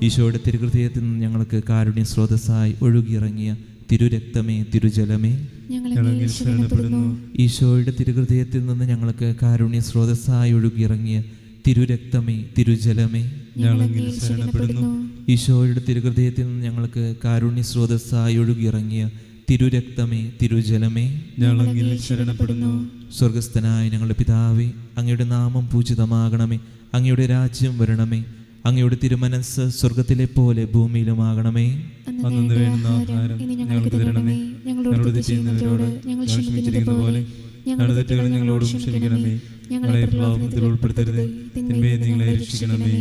ഈശോയുടെ തിരുഹൃദയത്തിൽ നിന്ന് ഞങ്ങൾക്ക് കാരുണ്യ സ്രോതസ്സായി ഒഴുകിയിറങ്ങിയ തിരുരക്തമേ, തിരുജലമേ, ഈശോയുടെ തിരുഹൃദയത്തിൽ നിന്ന് ഞങ്ങൾക്ക് കാരുണ്യ സ്രോതസ്സായി ഒഴുകിയിറങ്ങിയ തിരുരക്തമേ, തിരുജലമേ, ഈശോയുടെ തിരുഹൃദയത്തിൽ നിന്ന് ഞങ്ങൾക്ക് കാരുണ്യ സ്രോതസ്സായി ഒഴുകിയിറങ്ങിയ തിരുരക്തമേ, തിരുജലമേ, ശരണപ്പെടുന്നു. സ്വർഗസ്ഥനായ ഞങ്ങളുടെ പിതാവേ, അങ്ങയുടെ നാമം പൂജിതമാകണമേ, അങ്ങയുടെ രാജ്യം വരണമേ, അങ്ങയുടെ തിരുമനസ്സ് സ്വർഗത്തിലെ പോലെ ഭൂമിയിലുമാകണമേ. അന്നു വേണ്ടുന്ന ആഹാരം ഞങ്ങൾക്ക് തരണമേ. ഞങ്ങളോട് തെറ്റ് ചെയ്യുന്നവരോട് ഞങ്ങൾ ക്ഷമിച്ചിരിക്കുന്ന പോലെ ഞങ്ങളുടെ തെറ്റുകൾ ഞങ്ങളോടും ക്ഷമിക്കണമേ. ഞങ്ങളെ പ്രലോഭനത്തിൽ ഉൾപ്പെടുത്തരുതേ, തിന്മയെ ഞങ്ങളെ രക്ഷിക്കണമേ.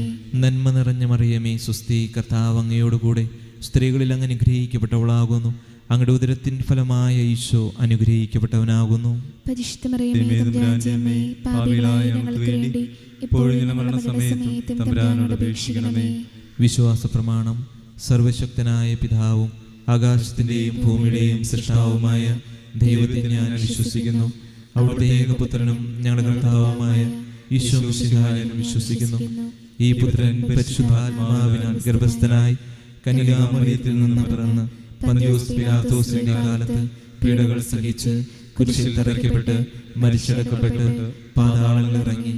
നന്മ നിറഞ്ഞ മറിയമേ, സ്വസ്തി, കർത്താവ് അങ്ങയോടുകൂടെ സ്ത്രീകളിൽ അങ്ങ് അനുഗ്രഹിക്കപ്പെട്ടവളാകുന്നു. അങ്ങയുടെ ഉദരത്തിൻ ഫലമായ ഈശോ അനുഗ്രഹിക്കപ്പെട്ടവനാകുന്നു. പരിശുദ്ധ മറിയമേ, തമ്പുരാന്റമ്മേ, പാപികളായ ഞങ്ങൾക്ക് വേണ്ടി ഇപ്പോഴും ഞങ്ങളുടെ മരണസമയത്തും തമ്പുരാനോട് അപേക്ഷിക്കണമേ. വിശ്വാസ പ്രമാണം. സർവശക്തനായ പിതാവും ആകാശത്തിന്റെയും ഭൂമിയുടെയും സൃഷ്ടാവുമായ ദൈവത്തെ ഞാൻ വിശ്വസിക്കുന്നു. അവിടുത്തെ ഏകപുത്രനും ഞങ്ങളുടെ കർത്താവുമായ ഈശോ മിശിഹായെയും വിശ്വസിക്കുന്നു. ഈ പുത്രൻ പരിശുദ്ധാത്മാവിനാൽ ഗർഭസ്ഥനായി കന്യകാമറിയത്തിൽ നിന്ന് പിറന്ന് പന്തിയോസ് പിലാത്തോസിന്റെ കാലത്ത് പീഡകൾ സഹിച്ച് കുരിശിൽ തറയ്ക്കപ്പെട്ട് മരിച്ചടക്കപ്പെട്ട് പാതാളങ്ങളിൽ ഇറങ്ങി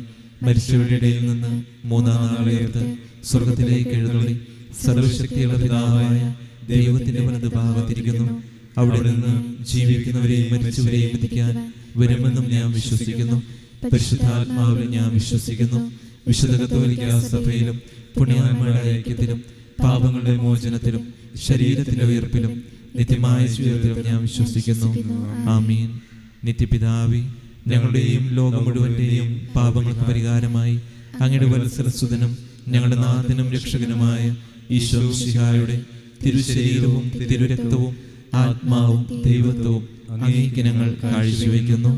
മരിച്ചവരുടെ ഇടയിൽ നിന്ന് മൂന്നാം നാൾ ഉയർത്ത് സ്വർഗത്തിലേക്ക് എഴുന്നള്ളി സർവശക്തിയുള്ള പിതാവായ ദൈവത്തിന്റെ വലതുഭാഗത്തിരിക്കുന്നു. അവിടെ നിന്ന് ജീവിക്കുന്നവരെയും മരിച്ചവരെയും വിധിക്കാൻ വരുമെന്നും ഞാൻ വിശ്വസിക്കുന്നു. പരിശുദ്ധാത്മാവിൽ ഞാൻ വിശ്വസിക്കുന്നു. വിശുദ്ധ കത്തോലിക്കാ സഭയിലും പുണ്യവാന്മാരുടെ ഐക്യത്തിലും പാപങ്ങളുടെ മോചനത്തിലും ശരീരത്തിന്റെ ഉയർപ്പിലും നിത്യമായ ജീവിതത്തിലും ഞാൻ വിശ്വസിക്കുന്നു. ആമീൻ. നിത്യപിതാവേ, ഞങ്ങളുടെയും ലോകം മുഴുവന്റെയും പാപങ്ങൾക്ക് പരിഹാരമായി അങ്ങയുടെ വത്സലസുതനും ഞങ്ങളുടെ നാഥനും രക്ഷകനുമായ ഈശോ മിശിഹായുടെ തിരുശരീരവും തിരുരക്തവും ആത്മാവും ദൈവത്വവും അങ്ങേക്ക് ഞങ്ങൾ കാഴ്ചവെക്കുന്നു.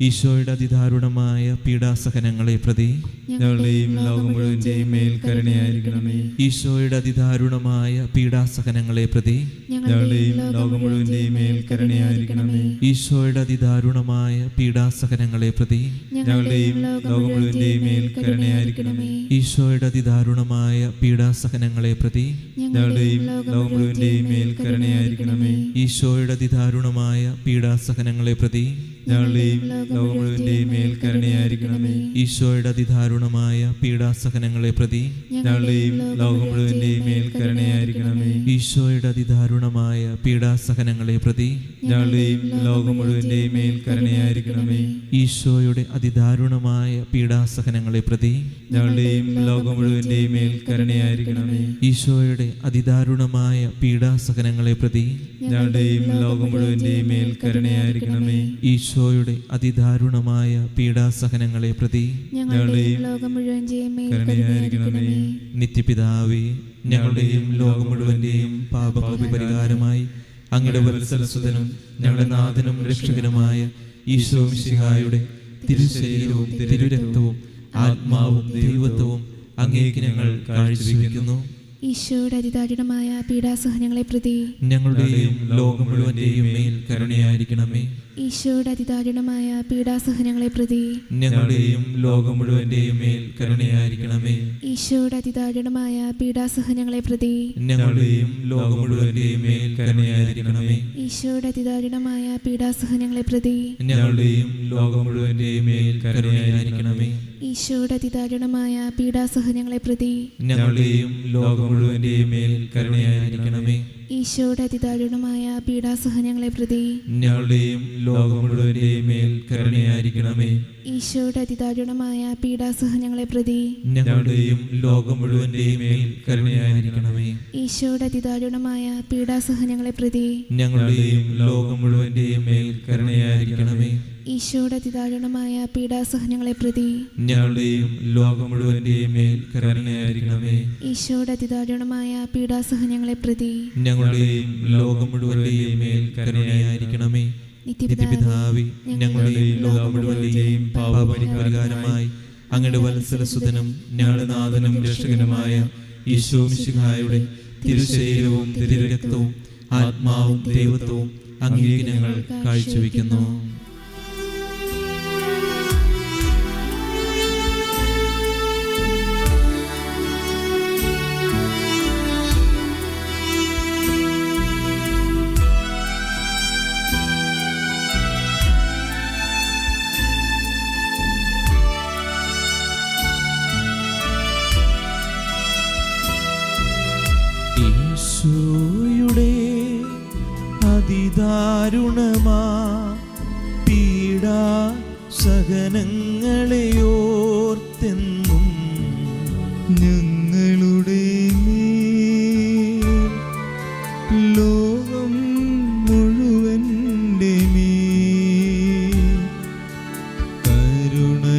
ഈശോയുടെ അതിദാരുണമായ പീഡാസഹനങ്ങളെ പ്രതി ഞങ്ങളുടെയും ലോകം മുഴുവന്റെയും മേൽ കരുണയായിരിക്കണമേ. ഈശോയുടെ അതിദാരുണമായ പീഡാസഹനങ്ങളെ പ്രതി ഞങ്ങളുടെയും ലോകം മുഴുവന്റെയും മേൽ കരുണയായിരിക്കണമേ. ഈശോയുടെ അതിദാരുണമായ പീഡാസഹനങ്ങളെ പ്രതി ഞങ്ങളുടെയും ലോകം മുഴുവന്റെയും മേൽ കരുണയായിരിക്കണമേ. ഈശോയുടെ അതിദാരുണമായ പീഡാസഹനങ്ങളെ പ്രതി ഞങ്ങളുടെയും ലോകം മുഴുവന്റെയും മേൽ കരുണയായിരിക്കണമേ. ഈശോയുടെ അതിദാരുണമായ പീഡാസഹനങ്ങളെ പ്രതി ഞങ്ങളുടെയും ലോകം മുഴുവന്റെയും മേൽ കരുണയായിരിക്കണമേ. ഈശോയുടെ അതിദാരുണമായ പീഡാസഹനങ്ങളെ പ്രതി ഞങ്ങളുടെയും ലോകം മുഴുവന്റെയും മേൽ കരുണയായിരിക്കണമേ. ഈശോയുടെ അതിദാരുണമായ പീഡാസഹനങ്ങളെ പ്രതി ഞങ്ങളുടെയും ലോകം മുഴുവന്റെയും മേൽ കരുണയായിരിക്കണമേ. ഈശോയുടെ അതിദാരുണമായ പീഡാസഹനങ്ങളെ പ്രതി ഞങ്ങളുടെയും ലോകം മുഴുവന്റെയും മേൽ കരുണയായിരിക്കണമേ. ഈശോയുടെ അതിദാരുണമായ പീഡാസഹനങ്ങളെ പ്രതി ഞങ്ങളുടെയും ലോകം മുഴുവന്റെയും മേൽ കരുണയായിരിക്കണമേ. ഈശോയുടെ അതിദാരുണമായ പീഡാസഹനങ്ങളെ പ്രതി ഞങ്ങളുടെയും ലോകം മുഴുവന്റെയും മേൽ കരുണയായിരിക്കണമേ. നിത്യപിതാവേ, ഞങ്ങളുടെയും ലോകം മുഴുവന്റെയും പാപങ്ങൾക്ക് പരിഹാരമായി അങ്ങയുടെ വത്സലസുതനും ഞങ്ങളുടെ നാഥനും രക്ഷകനുമായ ഈശോ മിശിഹായുടെ തിരുശരീരവും തിരുരക്തവും ആത്മാവും ദൈവത്വവും അങ്ങേക്ക് ഞങ്ങൾ കാഴ്ചവെക്കുന്നു. ഈശോയുടെ അതിദാരുണമായ പീഡാസഹനങ്ങളെ പ്രതി ഞങ്ങളുടെയും ലോകം മുഴുവന്റെയും മേൽ കരുണയായിരിക്കണമേ. ഈശോയുടെ അതിദാരുണമായ പീഡാസഹനങ്ങളെ പ്രതി ഞങ്ങളുടെയും ലോകം മുഴുവന്റെയും മേൽ കരുണയായിരിക്കണമേ. ഈശോയുടെ അതിദാരുണമായ പീഡാസഹനങ്ങളെ പ്രതി ഞങ്ങളുടെയും ലോകം മുഴുവന്റെയും മേൽ കരുണയായിരിക്കണമേ. ഈശോയുടെ അതിദാരുണമായ പീഡാസഹനങ്ങളെ പ്രതി ഞങ്ങളുടെയും ലോകം മുഴുവന്റെയും മേൽ കരുണയായിരിക്കണമേ. ഈശോയുടെ അതിദാരുണമായ പീഡാസഹനങ്ങളെ പ്രതി ഞങ്ങളുടെയും ലോകം മുഴുവന്റെയും മേൽ കരുണയായിരിക്കണമേ. ഈശോയുടെ അതിദാരുണമായ പീഡാസഹനങ്ങളെ പ്രതി ഞങ്ങളുടെയും ലോകം മുഴുവന്റെയും മേൽ കരുണയായിരിക്കണമേ. ഈശോയുടെ അതിദാരുണമായ പീഡാസഹനങ്ങളെ പ്രതി ഞങ്ങളുടെയും ലോകം മുഴുവന്റെയും മേൽ കരുണയായിരിക്കണമേ. ഈശോയുടെ അതിദാരുണമായ പീഡാസഹനങ്ങളെ പ്രതി ഞങ്ങളുടെയും ലോകം മുഴുവന്റെയും മേൽ കരുണയായിരിക്കണമേ. ഈശോയുടെ അതിദാരുണമായ പീഡാസഹനങ്ങളെ പ്രതി ഞങ്ങളുടെയും ലോകം മുഴുവന്റെയും മേൽ കരുണയായിരിക്കണമേ. ഈശോയുടെ അതിദാരുണമായ പീഡാസഹനങ്ങളെ പ്രതി ഞങ്ങളുടെയും ലോകം മുഴുവന്റെയും മേൽ കരുണയായിരിക്കണമേ. നിത്യപിതാവേ, ഞങ്ങളുടെയും ലോകം മുഴുവന്റെയും പാപപരിഹാരമായി അങ്ങയുടെ വത്സലസുതനും ഞങ്ങളുടെ നാഥനും രക്ഷകനുമായ ഈശോ മിശിഹായുടെ തിരുശരീരവും തിരുരക്തവും ആത്മാവും ദൈവത്വവും അങ്ങേക്ക് ഞങ്ങൾ കാഴ്ചവെക്കുന്നു. ഈശോയുടെ അതിദാരുണമാ പീഡാ സഹനങ്ങളെ ഓർത്തെന്നും ഞങ്ങളുടെ മേൽ ലോകം മുഴുവൻ്റെ മേൽ കരുണയുണ്ടാകണമേ.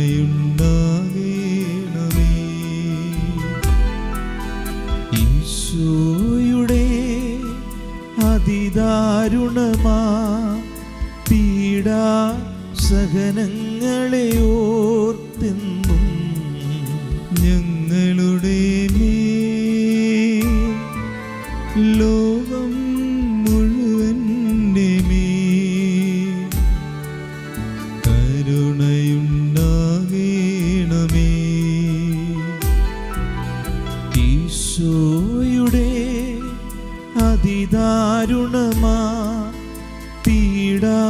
ഈശോയുടെ അതിദാരുണമാ പീഡാ സഹനങ്ങളെ ഓർത്തെന്നും ഞങ്ങളുടെ മേൽ ലോകം മുഴുവൻ്റെ മേൽ കരുണയുണ്ടാകണമേ. ഈശോയുടെ അതിദാരുണമാ പീഡാ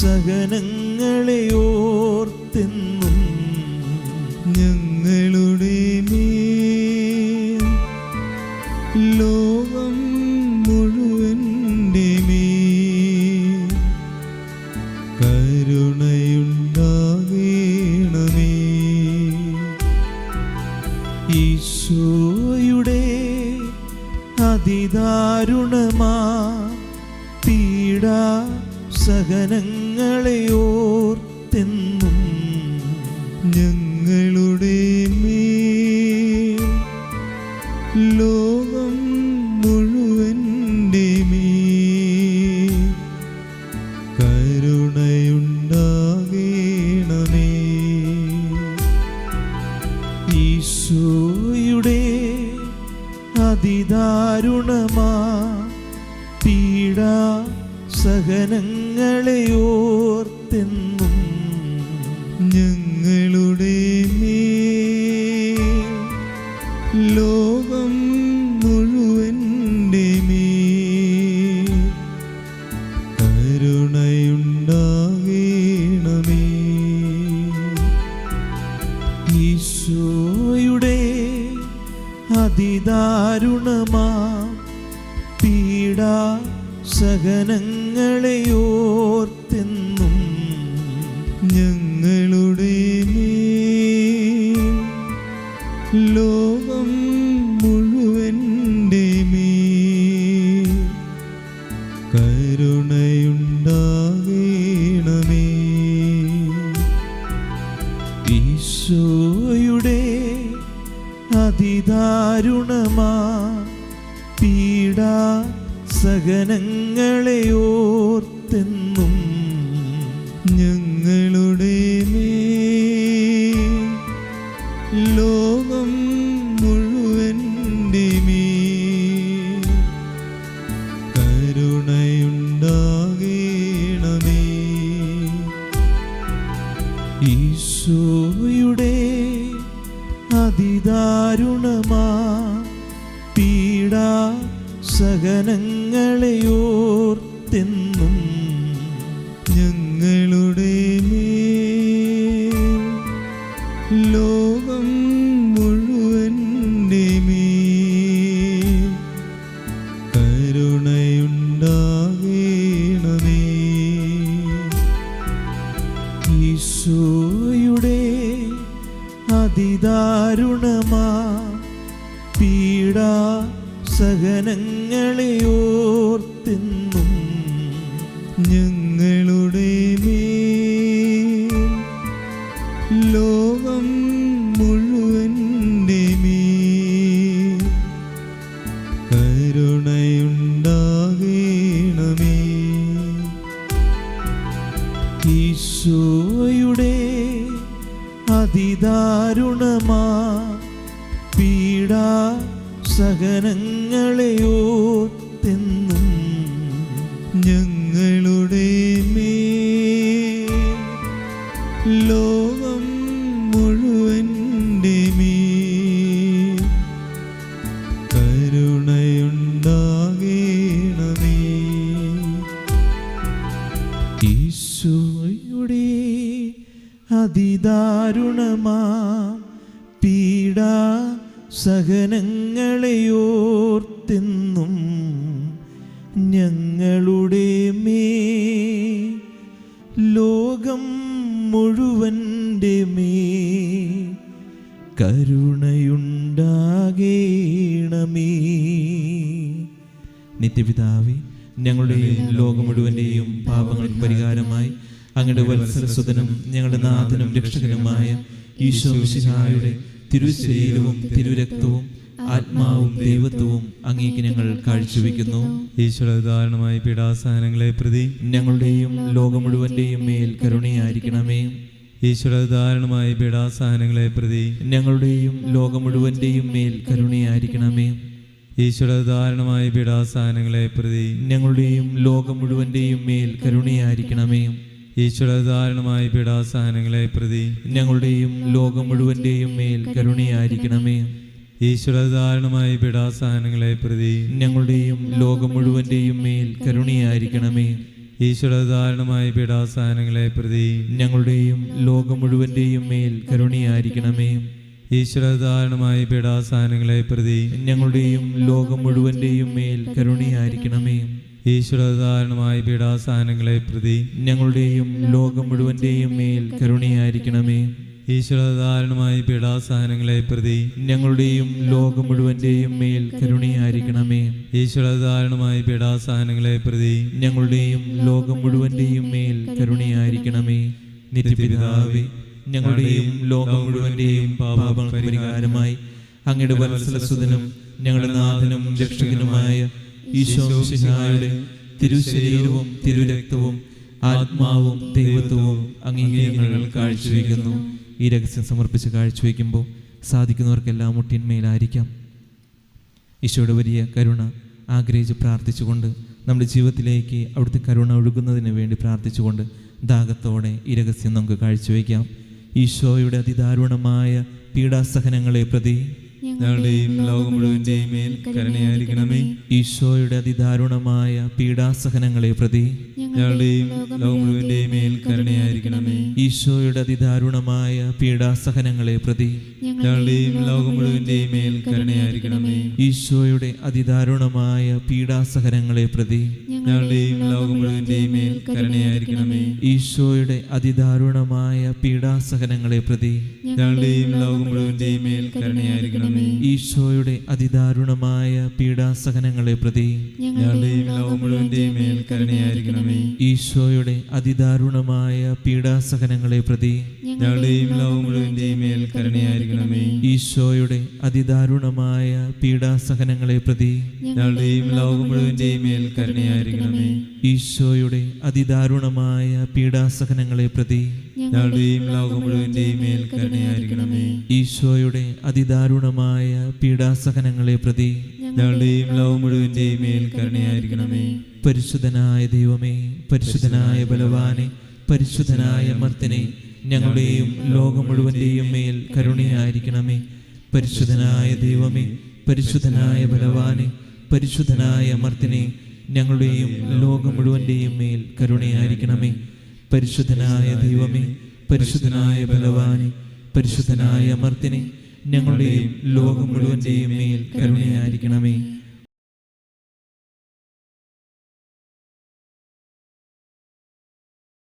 സഹനങ്ങളെ ഓർത്തെന്നും ഞങ്ങളുടെ മേൽ ലോകം മുഴുവൻ്റെ മേൽ കരുണയുണ്ടാകണമേ. ഈശോയുടെ അതിദാരുണമാ പീഡാ സഹനങ്ങളെ ഓർത്തെന്നും ഞങ്ങളുടെ മേൽ ലോകം മുഴുവൻ്റെ മേൽ കരുണയുണ്ടാകണമേ. ഈശോയുടെ അതിദാരുണമാ പീഡാ സഹനങ്ങളെ ഓർത്തെന്നും ഞങ്ങളുടെ മേൽ ലോകം മുഴുവൻ്റെ മേൽ കരുണയുണ്ടാകണമേ. ഈശോയുടെ അതിദാരുണമാ പീഡാ സഹനങ്ങളെ ഓർത്തെന്നും ഞങ്ങളുടെ മേൽ ലോകം മുഴുവൻ്റെ മേൽ കരുണയുണ്ടാകണമേ. ഈശോയുടെ അതിദാരുണമാ പീഡാ സഹനങ്ങളെ ഓർത്തെന്നും ഞങ്ങളുടെ മേൽ ലോകം മുഴുവൻ്റെ മേൽ കരുണയുണ്ടാകണമേ. ഈശോയുടെ അതിദാരുണമാ പീഡാ സഹനങ്ങളെ ഓർത്തെന്നും ഞങ്ങളുടെ മേൽ ലോകം മുഴുവൻ്റെ മേൽ കരുണയുണ്ടാകണമേ. ഈശോയുടെ അതിദാരുണമാ പീഡാ സഹനങ്ങളെ ഓർത്തെന്നും ഞങ്ങളുടെ മേൽ ലോകം മുഴുവൻ്റെ മേൽ കരുണയുണ്ടാകണമേ. ഈശോയുടെ അതിദാരുണമാ പീഡാ സഹനങ്ങളെ ഓർത്തെന്നും ഞങ്ങളുടെ മേൽ ലോകം മുഴുവൻ്റെ മേൽ കരുണയുണ്ടാകണമേ. ഈശോയുടെ അതിദാരുണമാ പീഡാ സഹനങ്ങളെ കരുണയോർത്തെന്നും ഞങ്ങളുടെ ലോകം മുഴുവൻ്റെ കരുണയുണ്ടാകേണമേ. നിത്യപിതാവേ, ഞങ്ങളുടെയും ലോകം മുഴുവൻ്റെയും പാപങ്ങൾക്ക് പരിഹാരമായി അങ്ങയുടെ വത്സലസുതനും ഞങ്ങളുടെ നാഥനും രക്ഷകനുമായ ഈശോ മിശിഹായുടെ തിരുശരീരവും തിരുരക്തവും ആത്മാവും ദൈവത്വവും അങ്ങേക്ക് ഞങ്ങൾ കാഴ്ചവെക്കുന്നു. ഈശോയുടെ ഉദാഹരണമായ പീഡാസഹനങ്ങളെ പ്രതി ഞങ്ങളുടെയും ലോകം മുഴുവൻ്റെയും മേൽ കരുണയായിരിക്കണമേ. ഈശോയുടെ ഉദാഹരണമായ പീഡാസഹനങ്ങളെ പ്രതി ഞങ്ങളുടെയും ലോകം മുഴുവൻ്റെയും മേൽ കരുണയായിരിക്കണമേ. ഈശോയുടെ ഉദാഹരണമായ പീഡാസഹനങ്ങളെ പ്രതി ഞങ്ങളുടെയും ലോകം മുഴുവൻ്റെയും മേൽ കരുണയായിരിക്കണമേ. ഈശോയുടെ ഉദാഹരണമായ പീഡാസഹനങ്ങളെ പ്രതി ഞങ്ങളുടെയും ലോകം മുഴുവൻ്റെയും മേൽ കരുണയായിരിക്കണമേ. ഈശോയുടെ ഉദാഹരണമായ പീഡാസഹനങ്ങളെ പ്രതി ഞങ്ങളുടെയും ലോകം മുഴുവൻ്റെയും മേൽ കരുണയായിരിക്കണമേ. ഈശോയുടെ ഉദാഹരണമായ പീഡാസഹനങ്ങളെ പ്രതി ഞങ്ങളുടെയും ലോകം മുഴുവൻ്റെയും മേൽ കരുണയായിരിക്കണമേ. ഈശോയുടെ ഉദാഹരണമായ പീഡാസഹനങ്ങളെ പ്രതി ഞങ്ങളുടെയും ലോകം മുഴുവൻ്റെയും മേൽ കരുണയായിരിക്കണമേ. ഈശോയുടെ ഉദാഹരണമായ പീഡാസഹനങ്ങളെ പ്രതി ഞങ്ങളുടെയും ലോകം മുഴുവൻ്റെയും മേൽ കരുണയായിരിക്കണമേ. ഈശോയുടെ ഉദാഹരണമായ പീഡാസഹനങ്ങളെ പ്രതി ഞങ്ങളുടെയും ലോകം മുഴുവൻ്റെയും മേൽ കരുണയായിരിക്കണമേ. ഈശോയുടെ ഉദാഹരണമായ പീഡാസഹനങ്ങളെ പ്രതി ഞങ്ങളുടെയും ലോകം മുഴുവൻ്റെയും മേൽ കരുണയായിരിക്കണമേ. നിത്യപിതാവേ, ഞങ്ങളുടെയും ലോകം മുഴുവൻ്റെയും പാപങ്ങൾക്ക് പരിഹാരമായി അങ്ങയുടെ വത്സലസുതനും ഞങ്ങളുടെ നാഥനും രക്ഷകനുമായ ഈശോ മിശിഹായുടെ തിരുശരീരവും തിരുരക്തവും ആത്മാവും ദൈവത്വവും അങ്ങേക്ക് ഞങ്ങൾ കാഴ്ചവെക്കുന്നു. ഈ രഹസ്യം സമർപ്പിച്ച് കാഴ്ചവെക്കുമ്പോൾ സാധിക്കുന്നവർക്കെല്ലാം മുട്ടിന്മേലായിരിക്കാം. ഈശോയുടെ വലിയ കരുണ ആഗ്രഹിച്ച് പ്രാർത്ഥിച്ചുകൊണ്ട് നമ്മുടെ ജീവിതത്തിലേക്ക് അവിടുത്തെ കരുണ ഒഴുകുന്നതിന് വേണ്ടി പ്രാർത്ഥിച്ചുകൊണ്ട് ദാഹത്തോടെ ഈ രഹസ്യം നമുക്ക് കാഴ്ചവെക്കാം. ഈശോയുടെ അതിദാരുണമായ പീഡാസഹനങ്ങളെ പ്രതി ഞങ്ങളുടെയും ലോകം മുഴുവൻ്റെയും മേൽ കരുണയായിരിക്കണമേ. ഈശോയുടെ അതിദാരുണമായ പീഡാസഹനങ്ങളെ പ്രതി ഞങ്ങളുടെയും ലോകം മുഴുവൻ്റെയും മേൽ കരുണയായിരിക്കണമേ. ഈശോയുടെ അതിദാരുണമായ പീഡാസഹനങ്ങളെ പ്രതി ഞങ്ങളുടെയും ലോകം മുഴുവൻ്റെയും മേൽ കരുണയായിരിക്കണമേ. ഈശോയുടെ അതിദാരുണമായ പീഡാസഹനങ്ങളെ പ്രതി ഞങ്ങളുടെയും ലോകം മുഴുവൻ്റെയും മേൽ കരുണയായിരിക്കണമേ. ഈശോയുടെ അതിദാരുണമായ പീഡാസഹനങ്ങളെ പ്രതി ഞങ്ങളുടെയും ലോകം മുഴുവൻ്റെയും മേൽ കരുണയായിരിക്കണമേ. ഈശോയുടെ അതിദാരുണമായ പീഡാസഹനങ്ങളെ പ്രതി ഞങ്ങളുടെയും ലോകം മുഴുവൻ്റെയും മേൽ കരുണയായിരിക്കണമേ. ഈശോയുടെ അതിദാരുണമായ പീഡാസഹനങ്ങളെ പ്രതി ഞങ്ങളുടെയും ലോകം മുഴുവൻ്റെയും മേൽ കരുണയായിരിക്കണമേ. ഈശോയുടെ അതിദാരുണമായ പീഡാസഹനങ്ങളെ പ്രതി ഞങ്ങളുടെയും ലോകം മുഴുവൻ്റെയും മേൽ കരുണയായിരിക്കണമേ. ഈശോയുടെ അതിദാരുണമായ പീഡാസഹനങ്ങളെ പ്രതി ഞങ്ങളുടെയും ലോകം മുഴുവൻ്റെയും മേൽ കരുണയായിരിക്കണമേ. ഈശോയുടെ അതിദാരുണമായ പീഡാസഹനങ്ങളെ പ്രതി ഞങ്ങളുടെയും ലോകം മുഴുവൻ്റെയും മേൽ കരുണയായിരിക്കണമേ. പരിശുദ്ധനായ ദൈവമേ, പരിശുദ്ധനായ ബലവാനെ, പരിശുദ്ധനായ മർത്തനെ, ഞങ്ങളുടെയും ലോകം മുഴുവൻ്റെയും മേൽ കരുണയായിരിക്കണമേ. പരിശുദ്ധനായ ദൈവമേ, പരിശുദ്ധനായ ബലവാനെ, പരിശുദ്ധനായ മർത്തനെ, ഞങ്ങളുടെയും ലോകം മുഴുവൻ്റെയും മേൽ കരുണയായിരിക്കണമേ. പരിശുദ്ധനായ ദൈവമേ, പരിശുദ്ധനായ ബലവാനെ, പരിശുദ്ധനായ മർത്തനെ, ഞങ്ങളുടെയും ലോകം മുഴുവൻ്റെയും മേൽ കരുണയായിരിക്കണമേ.